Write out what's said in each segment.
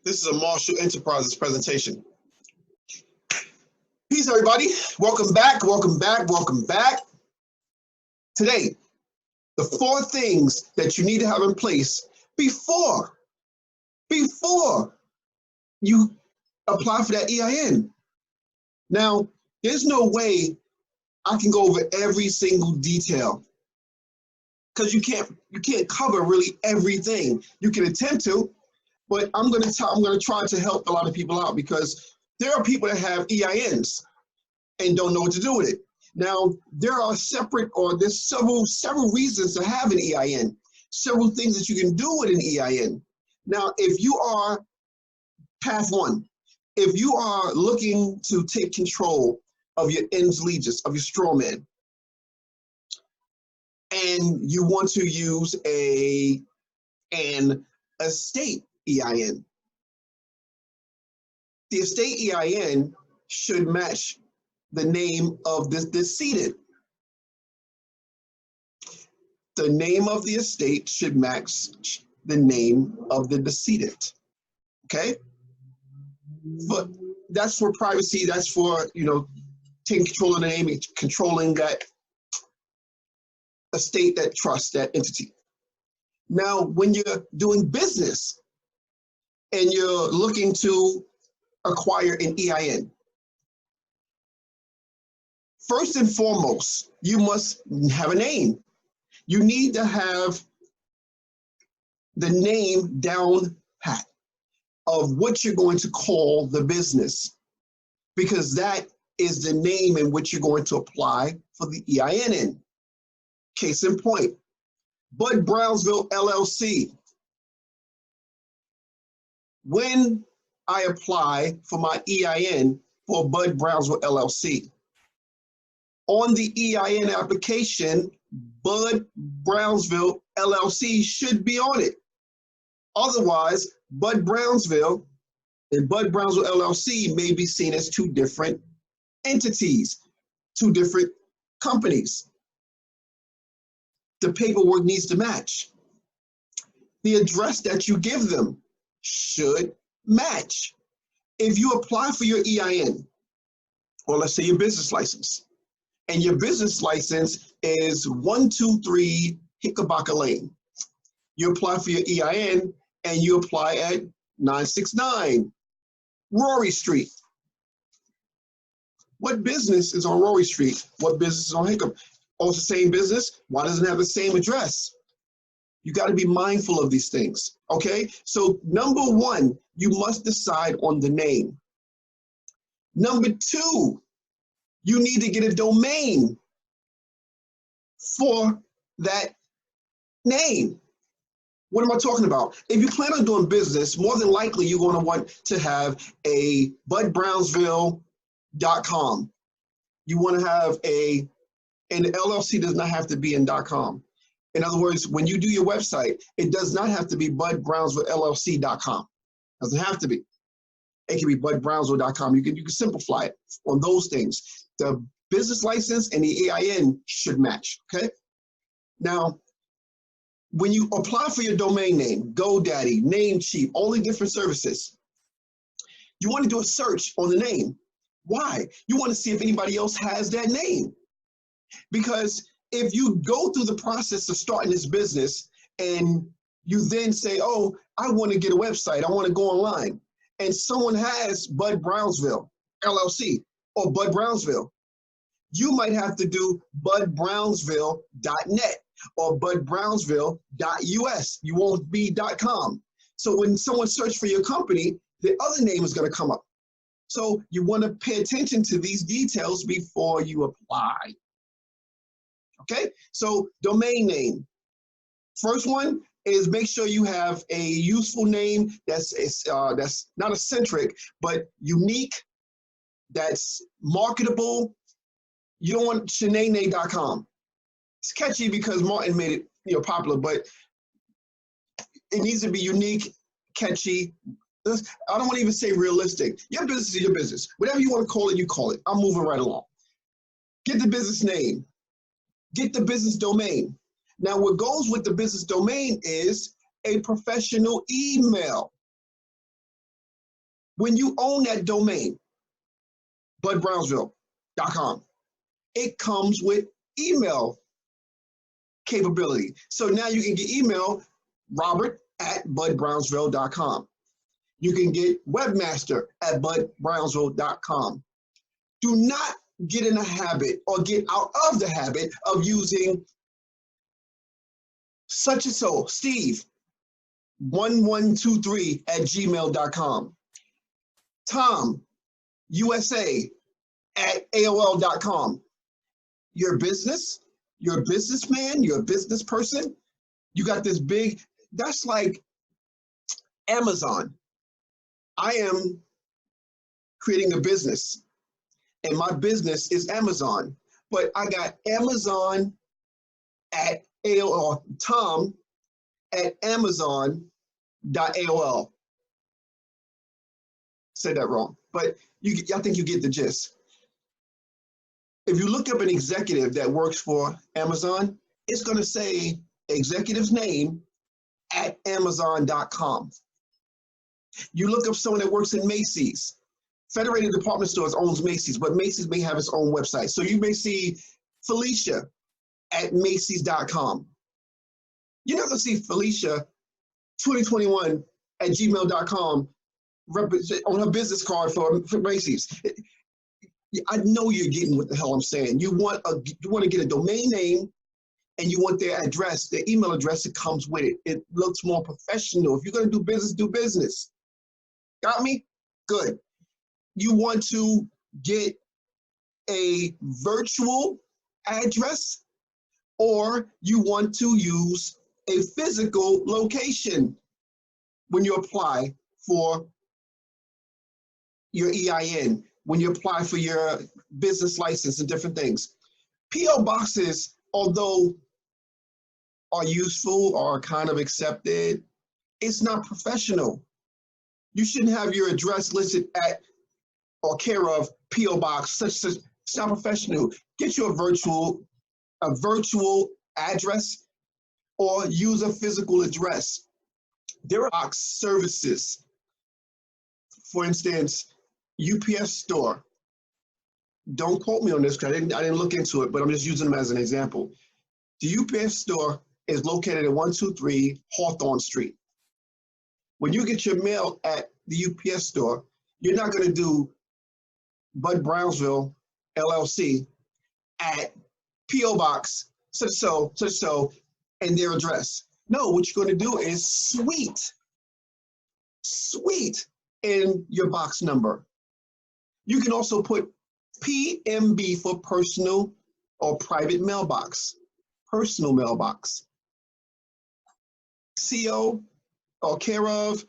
This is a Marshall Enterprises presentation. Peace, everybody. Welcome back, welcome back, welcome back. Today, the 4 things that you need to have in place before you apply for that EIN. Now, there's no way I can go over every single detail because you can't cover really everything. You can attempt to, but I'm gonna try to help a lot of people out because there are people that have EINs and don't know what to do with it. Now, there's several reasons to have an EIN, several things that you can do with an EIN. Now, if you are path 1, if you are looking to take control of your ins legis, of your straw man, and you want to use an estate EIN, the estate EIN should match the name of this decedent. The name of the estate should match the name of the decedent. Okay? But that's for privacy, that's for, taking control of the name and controlling that estate, that trust, that entity. Now, when you're doing business and you're looking to acquire an EIN, first and foremost, you must have a name. You need to have the name down pat of what you're going to call the business, because that is the name in which you're going to apply for the EIN in. Case in point, Bud Brownsville LLC. When I apply for my EIN for Bud Brownsville LLC, on the EIN application, Bud Brownsville LLC should be on it. Otherwise, Bud Brownsville and Bud Brownsville LLC may be seen as 2 different entities, 2 different companies. The paperwork needs to match. The address that you give them should match. If you apply for your EIN, or let's say your business license, and your business license is 123 Hickabaka Lane, you apply for your EIN and you apply at 969 Rory Street. What business is on Rory Street? What business is on Hickam? Oh, it's the same business. Why doesn't it have the same address? You got to be mindful of these things, okay? So number 1, you must decide on the name. Number 2, you need to get a domain for that name. What am I talking about? If you plan on doing business, more than likely you're going to want to have a budbrownsville.com. You want to have and the LLC does not have to be in .com. In other words, when you do your website, it does not have to be budbrownsvillellc.com. Doesn't have to be. It can be budbrownsville.com. You can simplify it on those things. The business license and the EIN should match, okay? Now, when you apply for your domain name, GoDaddy, Namecheap, all the different services, you want to do a search on the name. Why? You want to see if anybody else has that name. Because if you go through the process of starting this business and you then say, oh, I want to get a website, I want to go online, and someone has Bud Brownsville LLC or Bud Brownsville, you might have to do budbrownsville.net or budbrownsville.us. You won't be .com. So when someone searches for your company, the other name is going to come up. So you want to pay attention to these details before you apply. Okay, so domain name. First one is make sure you have a useful name that's not eccentric, but unique, that's marketable. You don't want shenane.com. It's catchy because Martin made it popular, but it needs to be unique, catchy. I don't want to even say realistic. Your business is your business. Whatever you want to call it, you call it. I'm moving right along. Get the business name. Get the business domain. Now, what goes with the business domain is a professional email. When you own that domain, budbrownsville.com, it comes with email capability. So now you can get email robert@budbrownsville.com. You can get webmaster@budbrownsville.com. Do not get in a habit or get out of the habit of using such and so, Steve, 1123@gmail.com. Tom, USA @AOL.com. Your business, you're a businessman, you're a business person, you got this big, that's like Amazon. I am creating a business and my business is Amazon, but I got Amazon @AOL, Tom@Amazon.AOL. Said that wrong, but I think you get the gist. If you look up an executive that works for Amazon, it's going to say executive's name @Amazon.com. You look up someone that works in Macy's. Federated Department Stores owns Macy's, but Macy's may have its own website. So you may see Felicia @Macy's.com. You're not going to see Felicia 2021@gmail.com on her business card for Macy's. I know you're getting what the hell I'm saying. You want to get a domain name and you want their address, their email address that comes with it. It looks more professional. If you're going to do business, do business. Got me? Good. You want to get a virtual address or you want to use a physical location when you apply for your EIN, when you apply for your business license and different things. P.O. boxes, although are useful or kind of accepted, it's not professional. You shouldn't have your address listed at or care of P.O. box such. It's not professional. Get you a virtual address or use a physical address. There are box services. For instance, UPS store. Don't quote me on this because I didn't look into it, but I'm just using them as an example. The UPS store is located at 123 Hawthorne Street. When you get your mail at the UPS store, you're not going to do Bud Brownsville LLC at P.O. Box such so, and their address. No, what you're going to do is sweet in your box number. You can also put PMB for personal or private mailbox, personal mailbox. CO or care of,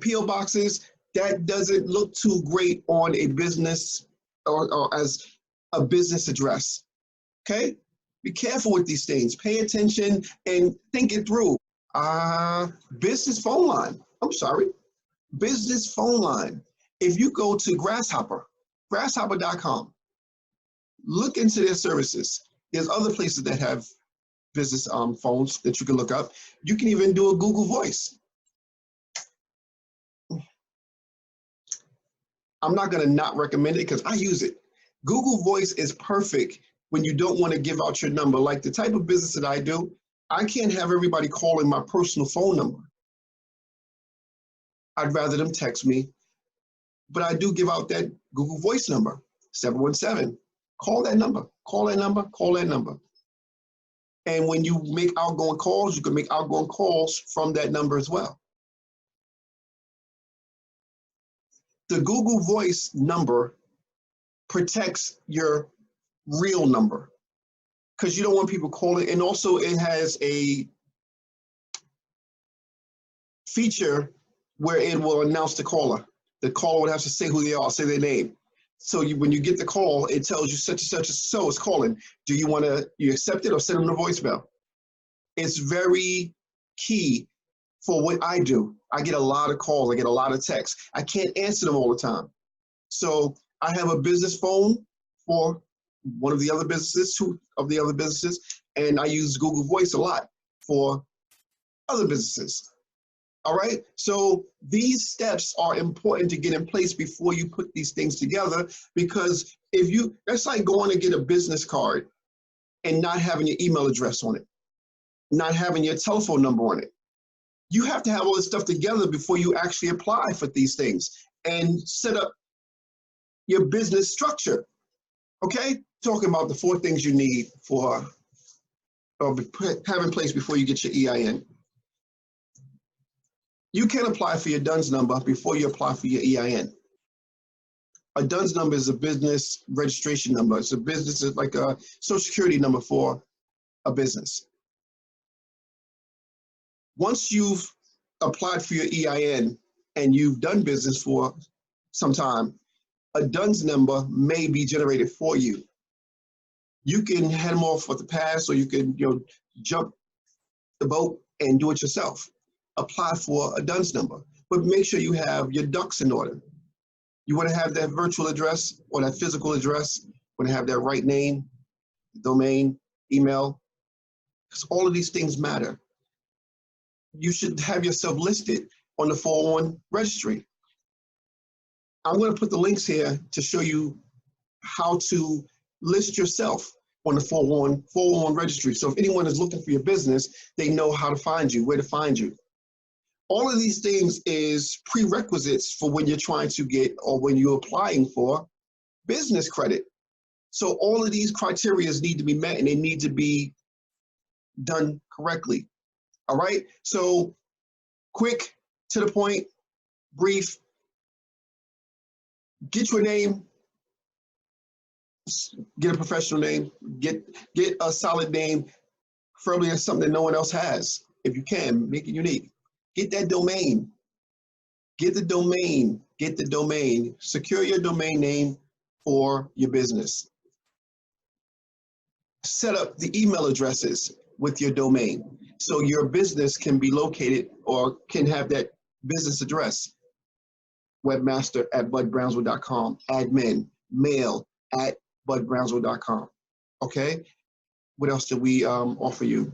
P.O. boxes, that doesn't look too great on a business or as a business address, okay? Be careful with these things. Pay attention and think it through. Business phone line, business phone line. If you go to grasshopper.com, look into their services. There's other places that have business phones that you can look up. You can even do a Google Voice. I'm not going to not recommend it because I use it. Google Voice is perfect when you don't want to give out your number. Like the type of business that I do, I can't have everybody calling my personal phone number. I'd rather them text me, but I do give out that Google Voice number, 717. Call that number, call that number, call that number. And when you make outgoing calls, you can make outgoing calls from that number as well. The Google Voice number protects your real number because you don't want people calling. And also it has a feature where it will announce the caller. The caller would have to say who they are, say their name. So when you get the call, it tells you such and such and so is calling. Do you want to, you accept it or send them the voicemail? It's very key for what I do. I get a lot of calls, I get a lot of texts. I can't answer them all the time. So I have a business phone for one of the other businesses, two of the other businesses, and I use Google Voice a lot for other businesses. All right, so these steps are important to get in place before you put these things together, because if you, that's like going to get a business card and not having your email address on it, not having your telephone number on it. You have to have all this stuff together before you actually apply for these things and set up your business structure. Okay, talking about the 4 things you need for have in place before you get your EIN. You can apply for your DUNS number before you apply for your EIN. A DUNS number is a business registration number. It's like a social security number for a business. Once you've applied for your EIN and you've done business for some time, a DUNS number may be generated for you. You can head them off with the pass, or you can jump the boat and do it yourself. Apply for a DUNS number, but make sure you have your ducks in order. You want to have that virtual address or that physical address. You want to have that right name, domain, email, because all of these things matter. You should have yourself listed on the 401 registry. I'm going to put the links here to show you how to list yourself on the 401 registry. So if anyone is looking for your business, they know how to find you, where to find you. All of these things is prerequisites for when you're trying to get, or when you're applying for business credit. So all of these criteria need to be met, and they need to be done correctly. All right, so quick, to the point, brief. Get your name, get a professional name, get a solid name, preferably that's something that no one else has. If you can, make it unique. Get that domain. Get the domain. Get the domain. Secure your domain name for your business. Set up the email addresses with your domain so your business can be located, or can have that business address. Webmaster@budbrownsville.com, admin, mail@budbrownsville.com. Okay, what else do we offer you?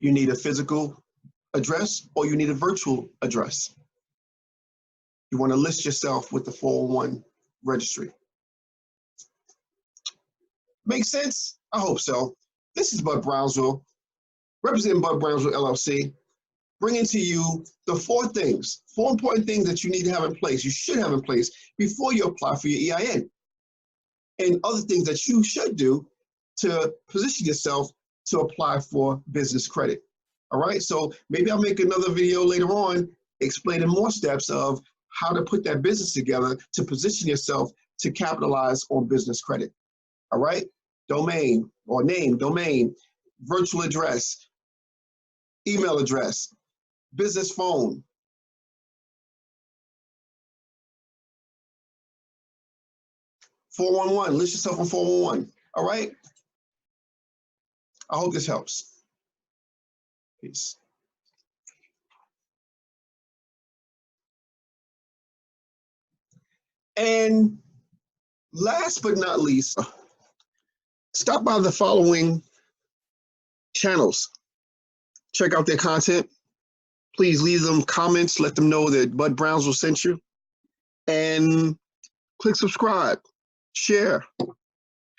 You need a physical address, or you need a virtual address. You want to list yourself with the 401 registry. Make sense? I hope so. This is Bud Brownsville, representing Bud Brownsville LLC, bringing to you the 4 important things that you need to have in place, you should have in place before you apply for your EIN, and other things that you should do to position yourself to apply for business credit. All right, so maybe I'll make another video later on explaining more steps of how to put that business together to position yourself to capitalize on business credit. All right, domain or name, domain, virtual address, email address, business phone. (411), list yourself on 411. All right, I hope this helps. Peace. And last but not least, stop by the following channels. Check out their content. Please leave them comments. Let them know that Bud Brownsville sent you. And click subscribe, share.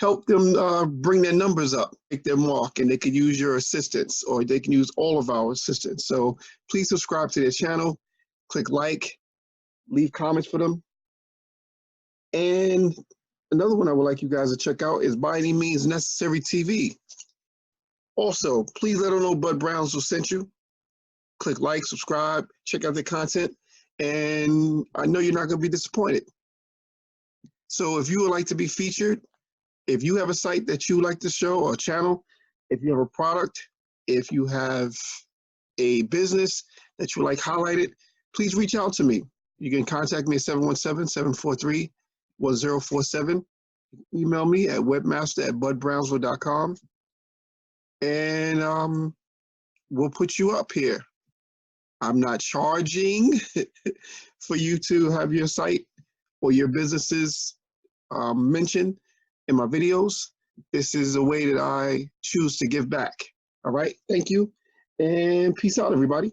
Help them bring their numbers up, make their mark, and they can use your assistance, or they can use all of our assistance. So please subscribe to their channel, click like, leave comments for them. And another one I would like you guys to check out is By Any Means Necessary TV. Also, please let them know Bud Brownsville sent you. Click like, subscribe, check out their content, and I know you're not going to be disappointed. So if you would like to be featured, if you have a site that you like to show, or a channel, if you have a product, if you have a business that you like highlighted, please reach out to me. You can contact me at 717-743-1047. Email me at webmaster@budbrownsville.com, and we'll put you up here. I'm not charging for you to have your site or your businesses mentioned in my videos. This is a way that I choose to give back. All right, thank you, and peace out, everybody.